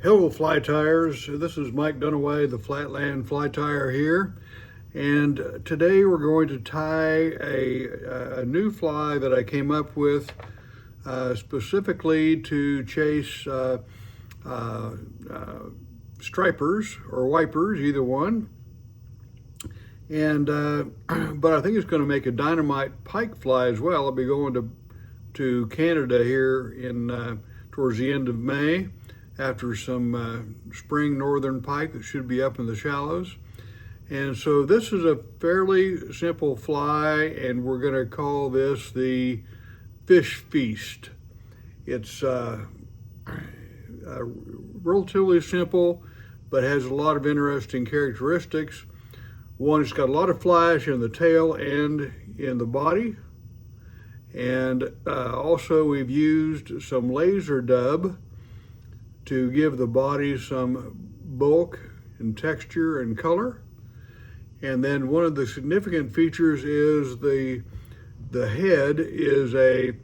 Hello, fly tires. This is Mike Dunnaway, the Flatland Fly Tire here. And today we're going to tie a new fly that I came up with specifically to chase stripers or wipers, either one. And but I think it's going to make a dynamite pike fly as well. I'll be going to Canada here in towards the end of May, after some spring northern pike that should be up in the shallows. And so this is a fairly simple fly, and we're going to call this the fish feast. It's relatively simple, but has a lot of interesting characteristics. One, it's got a lot of flash in the tail and in the body. And also we've used some laser dub to give the body some bulk and texture and color. And then one of the significant features is the head is an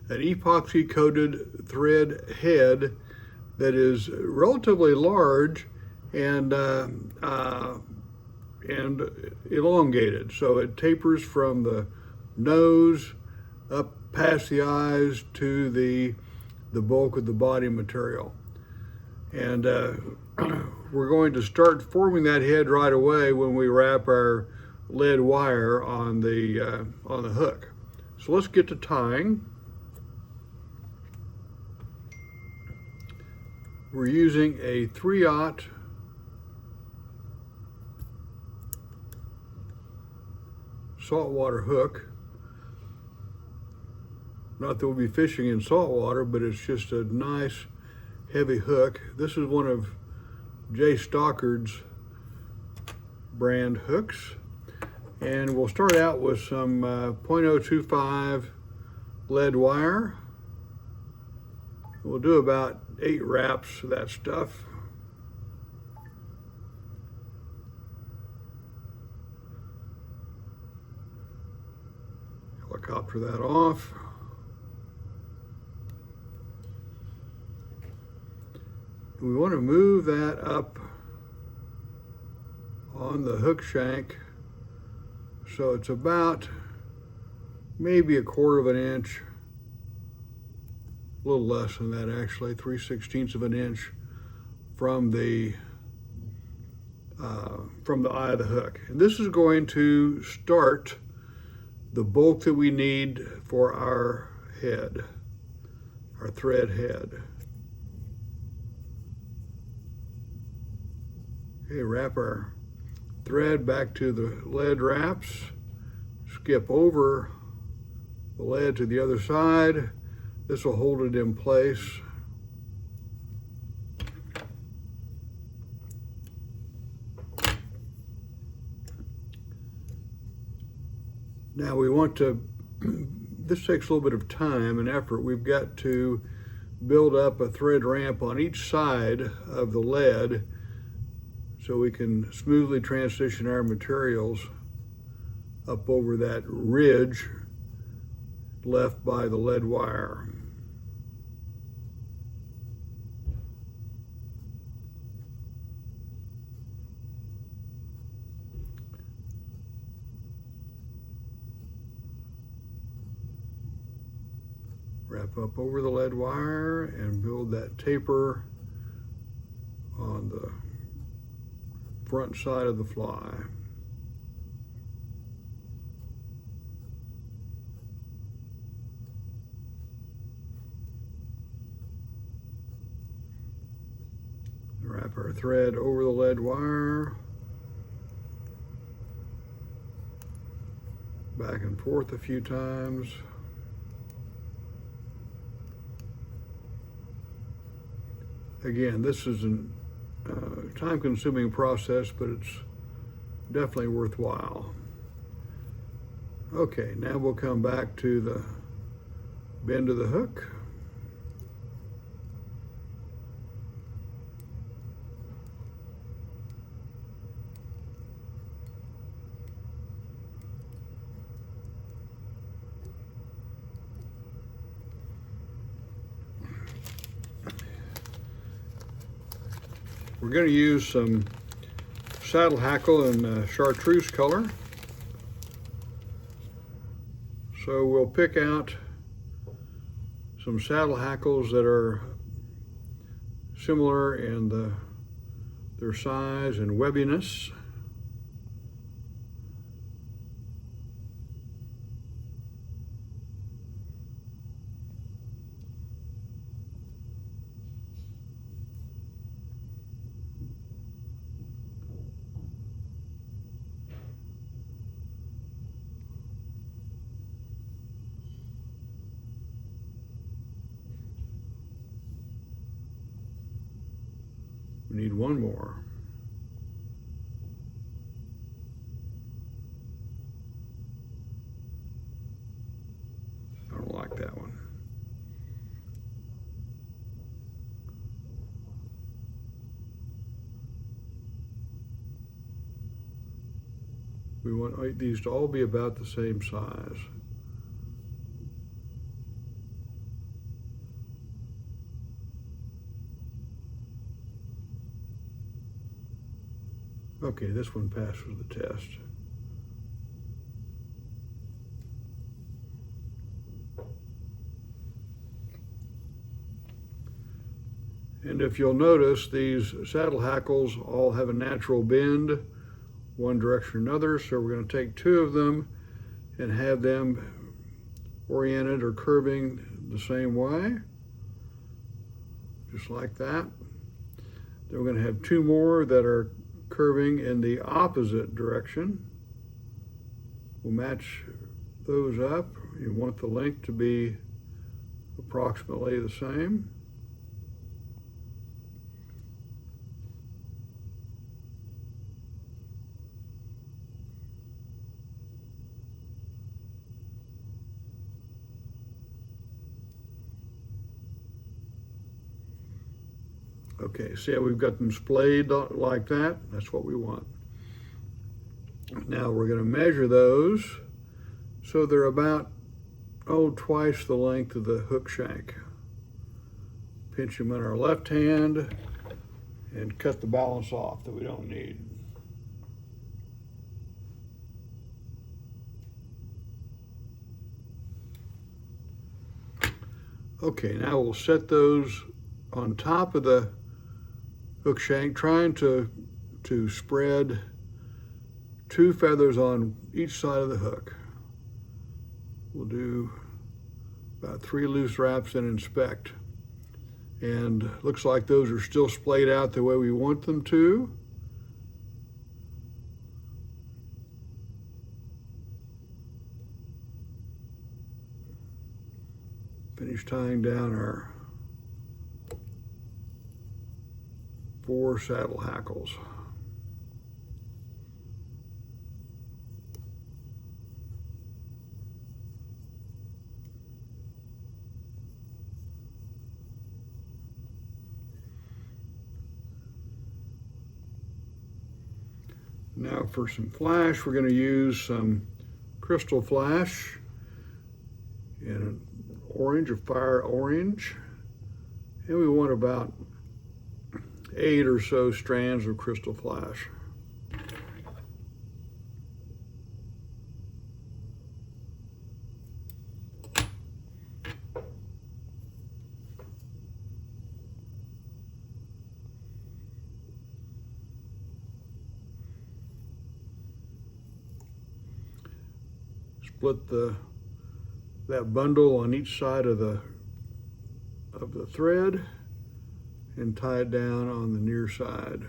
epoxy coated thread head that is relatively large and elongated. So it tapers from the nose up past the eyes to the bulk of the body material. And we're going to start forming that head right away when we wrap our lead wire on the hook. So let's get to tying. We're using a 3/0 saltwater hook. Not that we'll be fishing in saltwater, but it's just a nice heavy hook. This is one of Jay Stockard's brand hooks. And we'll start out with some .025 lead wire. We'll do about 8 wraps of that stuff. Helicopter that off. We want to move that up on the hook shank so it's about maybe 1/4 of an inch, a little less than that actually, 3/16 of an inch from the eye of the hook. And this is going to start the bulk that we need for our head, our thread head. Okay, wrap our thread back to the lead wraps, skip over the lead to the other side. This will hold it in place. Now we want to, this takes a little bit of time and effort. We've got to build up a thread ramp on each side of the lead so we can smoothly transition our materials up over that ridge left by the lead wire. Wrap up over the lead wire and build that taper on the front side of the fly. Wrap our thread over the lead wire, back and forth a few times. Again, this is a time-consuming process, but it's definitely worthwhile. Okay, now we'll come back to the bend of the hook. We're going to use some saddle hackle in chartreuse color. So we'll pick out some saddle hackles that are similar in their size and webbiness. We need one more. I don't like that one. We want these to all be about the same size. Okay, this one passes the test. And if you'll notice, these saddle hackles all have a natural bend, one direction or another, so we're going to take two of them and have them oriented or curving the same way, just like that. Then we're going to have two more that are curving in the opposite direction. We'll match those up. You want the length to be approximately the same. Okay, see how we've got them splayed like that? That's what we want. Now we're going to measure those so they're about, twice the length of the hook shank. Pinch them in our left hand and cut the balance off that we don't need. Okay, now we'll set those on top of the hook shank, trying to spread two feathers on each side of the hook. We'll do about 3 loose wraps and inspect. And looks like those are still splayed out the way we want them to. Finish tying down our 4 saddle hackles. Now for some flash, we're going to use some crystal flash in an orange, a fire orange, and we want about 8 or so strands of crystal flash. Split that bundle on each side of the thread and tie it down on the near side.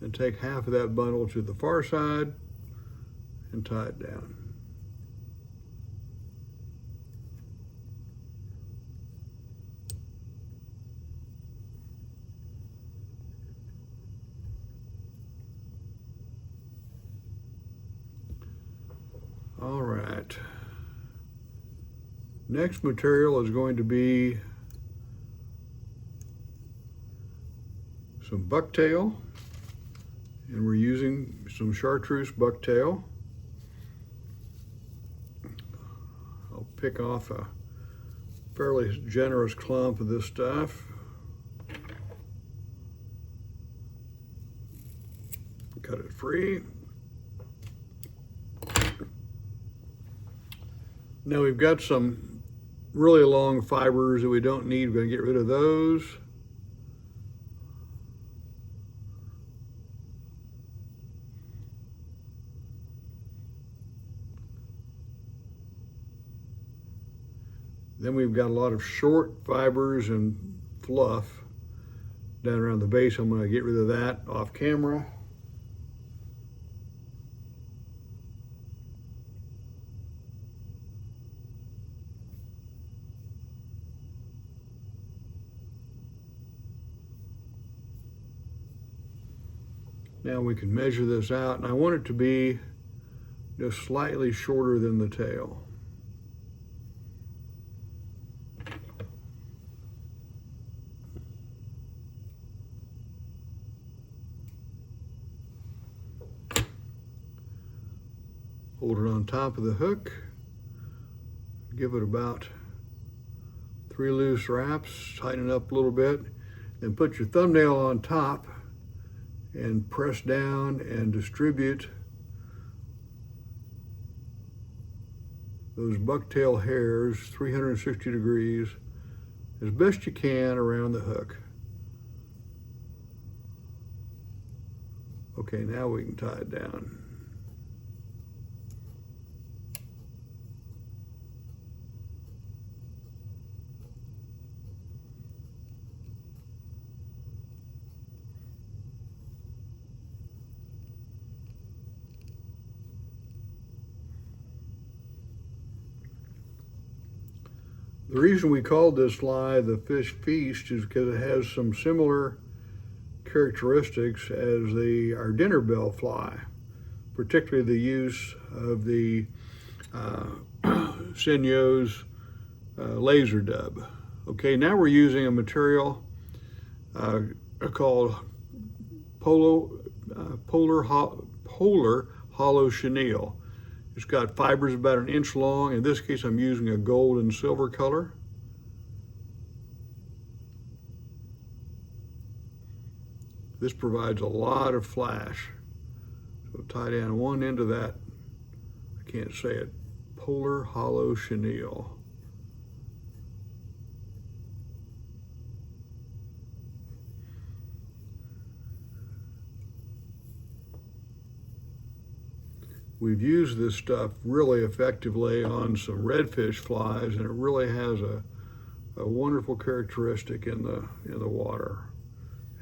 Then take half of that bundle to the far side and tie it down. All right. Next material is going to be some bucktail, and we're using some chartreuse bucktail. I'll pick off a fairly generous clump of this stuff. Cut it free. Now we've got some really long fibers that we don't need. We're going to get rid of those. Then we've got a lot of short fibers and fluff down around the base. I'm going to get rid of that off camera. Now we can measure this out, and I want it to be just slightly shorter than the tail. Hold it on top of the hook, give it about 3 loose wraps, tighten it up a little bit, then put your thumbnail on top and press down and distribute those bucktail hairs 360 degrees as best you can around the hook. Okay, now we can tie it down. The reason we called this fly the fish feast is because it has some similar characteristics as our dinner bell fly, particularly the use of the Senyo's laser dub. Okay, now we're using a material called polar hollow chenille. It's got fibers about 1 inch long. In this case, I'm using a gold and silver color. This provides a lot of flash. So tie down one end of that, I can't say it, polar hollow chenille. We've used this stuff really effectively on some redfish flies, and it really has a wonderful characteristic in the water.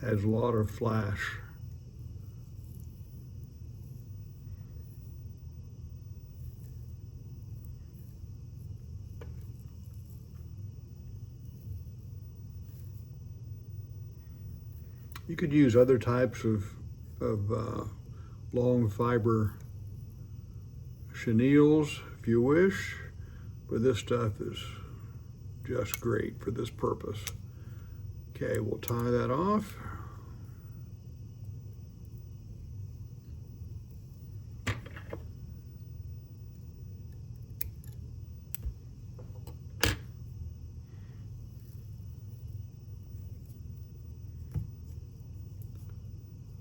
Has a lot of flash. You could use other types of long fiber chenilles if you wish, but this stuff is just great for this purpose. Okay, we'll tie that off.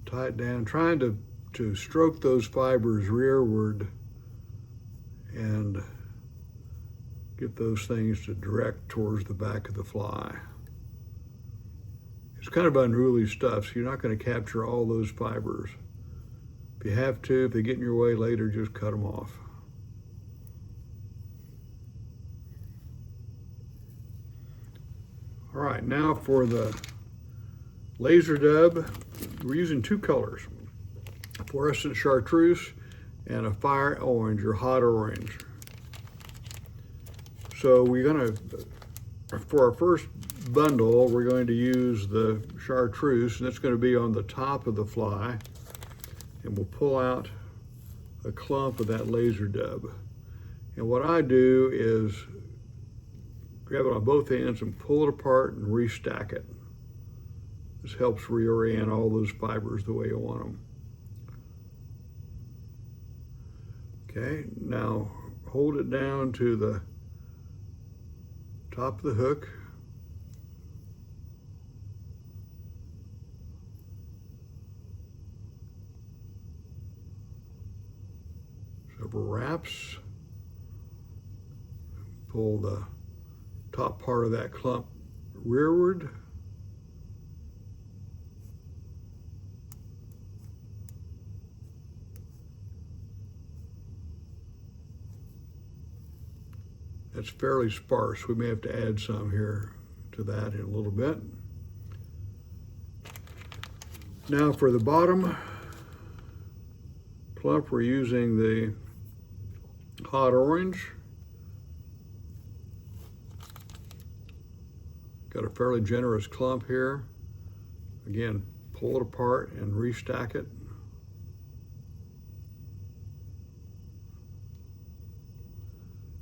Tie it down, trying to stroke those fibers rearward and get those things to direct towards the back of the fly. It's kind of unruly stuff, so you're not going to capture all those fibers. If you have to, if they get in your way later, just cut them off. All right, now for the laser dub, we're using 2 colors, fluorescent chartreuse and a fire orange or hot orange. So we're gonna, for our first bundle, we're going to use the chartreuse, and it's going to be on the top of the fly, and we'll pull out a clump of that laser dub. And what I do is grab it on both ends and pull it apart and restack it. This helps reorient all those fibers the way you want them. Okay, now hold it down to the top of the hook. Several wraps. Pull the top part of that clump rearward. That's fairly sparse. We may have to add some here to that in a little bit. Now for the bottom clump, we're using the hot orange. Got a fairly generous clump here. Again, pull it apart and restack it.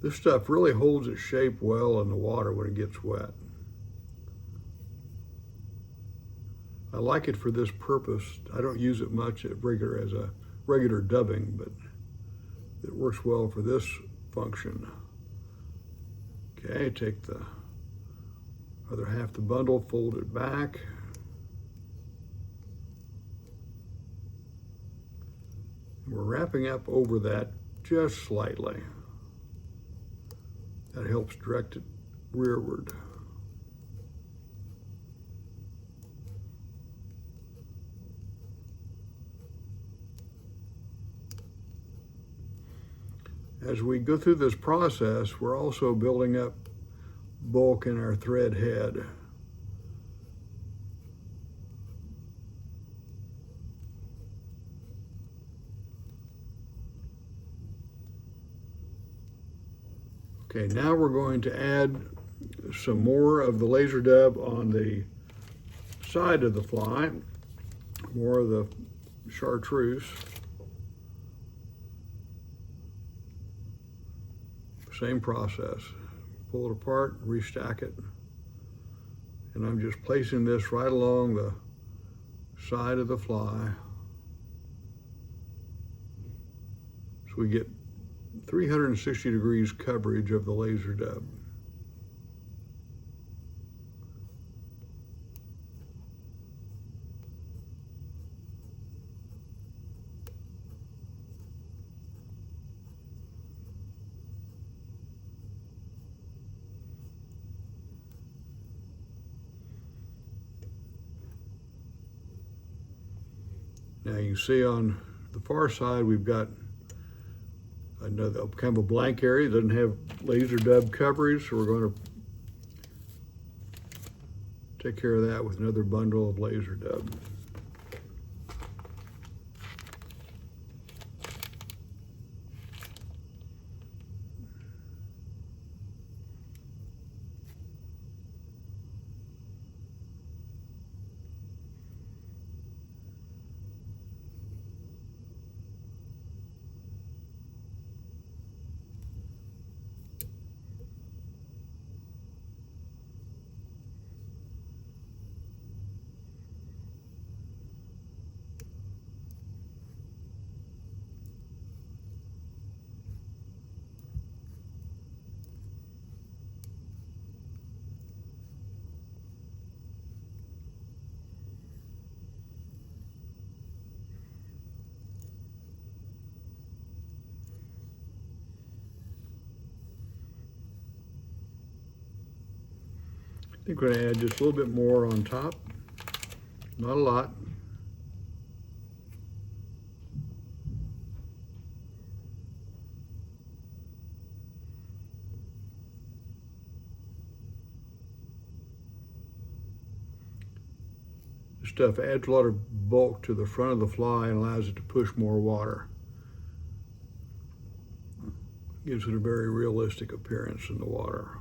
This stuff really holds its shape well in the water when it gets wet. I like it for this purpose. I don't use it much as a regular dubbing, but it works well for this function. Okay, take the other half of the bundle, fold it back. And we're wrapping up over that just slightly. That helps direct it rearward. As we go through this process, we're also building up bulk in our thread head. Okay, now we're going to add some more of the laser dub on the side of the fly, more of the chartreuse. Same process. Pull it apart, restack it. And I'm just placing this right along the side of the fly. So we get 360 degrees coverage of the laser dub. Now you can see on the far side we've got another kind of a blank area. It doesn't have laser dub coverage, so we're going to take care of that with another bundle of laser dub. I think we're going to add just a little bit more on top, not a lot. This stuff adds a lot of bulk to the front of the fly and allows it to push more water. Gives it a very realistic appearance in the water.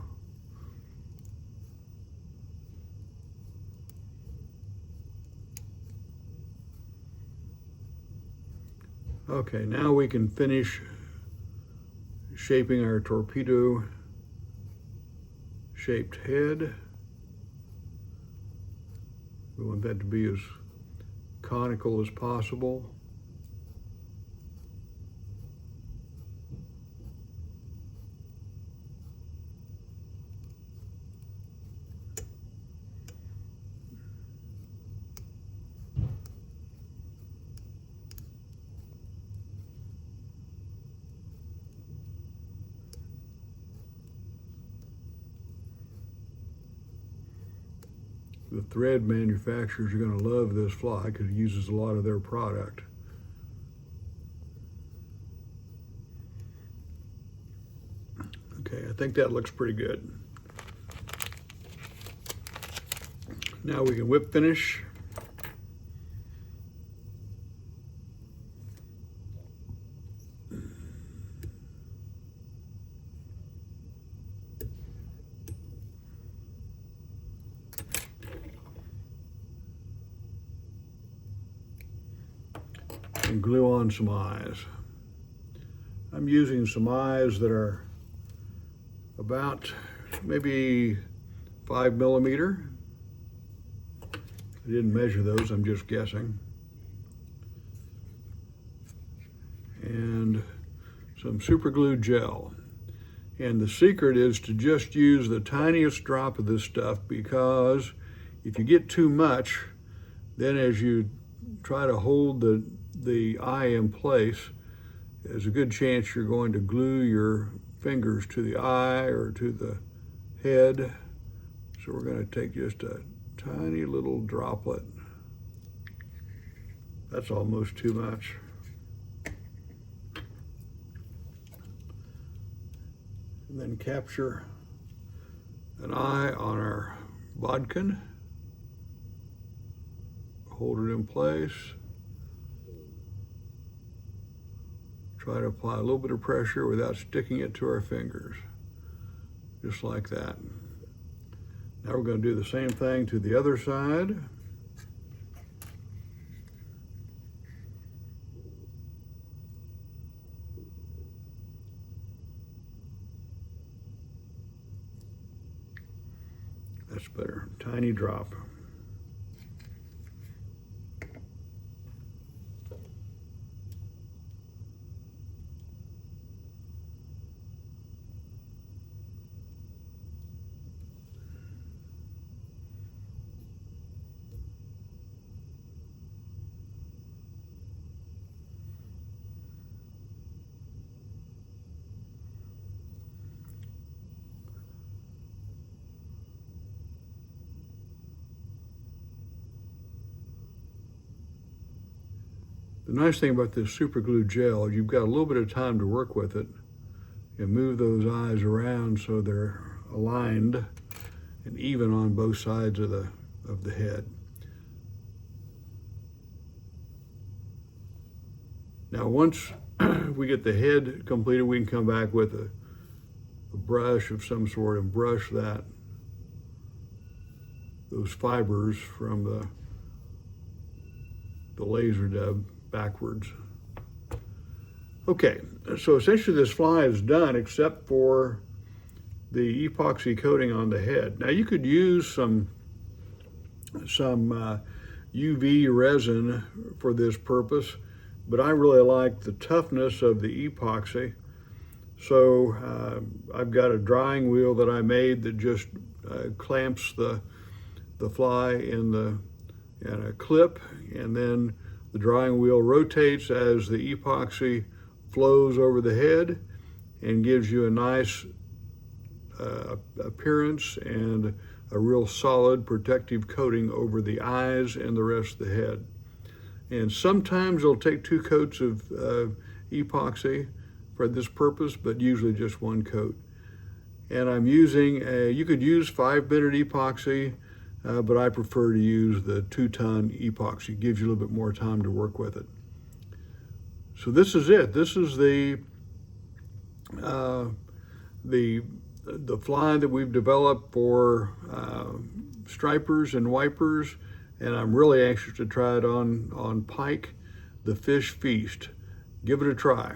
Okay, now we can finish shaping our torpedo shaped head. We want that to be as conical as possible. the thread manufacturers are going to love this fly because it uses a lot of their product. Okay, I think that looks pretty good. Now we can whip finish. And glue on some eyes. I'm using some eyes that are about maybe 5 millimeter. I didn't measure those, I'm just guessing. And some super glue gel. And the secret is to just use the tiniest drop of this stuff, because if you get too much, then as you try to hold the eye in place, there's a good chance you're going to glue your fingers to the eye or to the head. So we're going to take just a tiny little droplet. That's almost too much. And then capture an eye on our bodkin. Hold it in place. Try to apply a little bit of pressure without sticking it to our fingers. Just like that. Now we're going to do the same thing to the other side. That's better. Tiny drop. The nice thing about this super glue gel, you've got a little bit of time to work with it and move those eyes around so they're aligned and even on both sides of the head. Now once we get the head completed, we can come back with a brush of some sort and brush those fibers from the laser dub backwards. Okay, so essentially this fly is done except for the epoxy coating on the head. Now you could use some UV resin for this purpose, but I really like the toughness of the epoxy. So I've got a drying wheel that I made that just clamps the fly in a clip, and then the drying wheel rotates as the epoxy flows over the head and gives you a nice appearance and a real solid protective coating over the eyes and the rest of the head. And sometimes it'll take 2 coats of epoxy for this purpose, but usually just 1 coat. And I'm using, you could use 5-minute epoxy, but I prefer to use the 2-ton epoxy. It gives you a little bit more time to work with it. So this is it. This is the fly that we've developed for stripers and wipers, and I'm really anxious to try it on pike, the fish Feist. Give it a try.